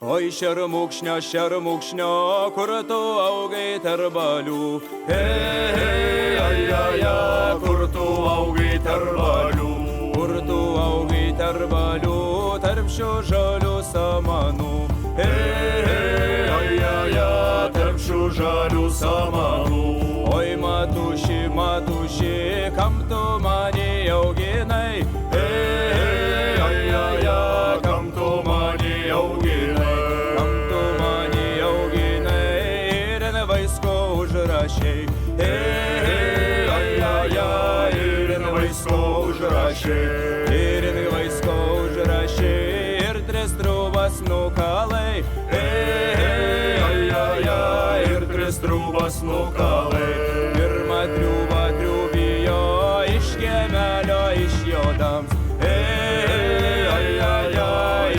Oi šermukšnio, kur tu augai tarp balių. Hei, ai, kur tu augai tarp balių. Kur tu augai tarp balių, tarp šių žalių samanų. Hei, ai, tarp šių žalių samanų. Oi matuši, kam tu mane auginai? Hei, ai, kam tu mane auginai? Užrašiai, ir vaisko užrašiai, ir tris trūbas nukalai, ir tris trūbas nukalai. Pirmą triūbą triūbijo iš kiemelio išjodams,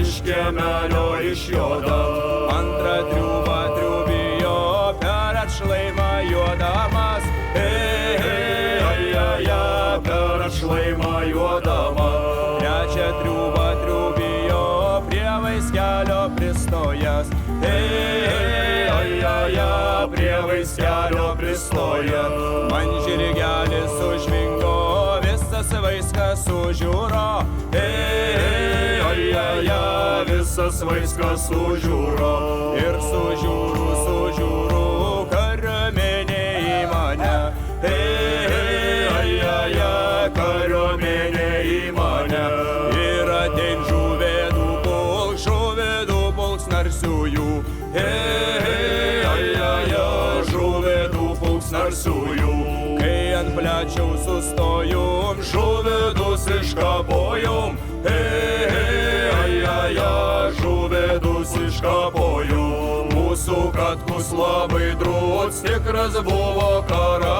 iš kiemelio išjodams. Antrą triūbą triūbijo per atšlaimą juodamas, per atšlaimą juodamas. Trečią triūbą triūbijo prie vaiskelio pristojęs, prie vaiskelio pristojęs. Man žirgelis užvingo, visas vaiskas sužiūro, visas vaiskas sužiūro. Ir sužiūru, kariuomenė į mane, kariuomenė į mane. Ir atein žuvėdų pulks narsiųjų, žuvėdų pulks narsiųjų. Kai ant plečiaus sustojom, žuvėdus iškapojom, žuvėdus iškapojom. Mūsų katkus labai drūts, tikras buvo karas.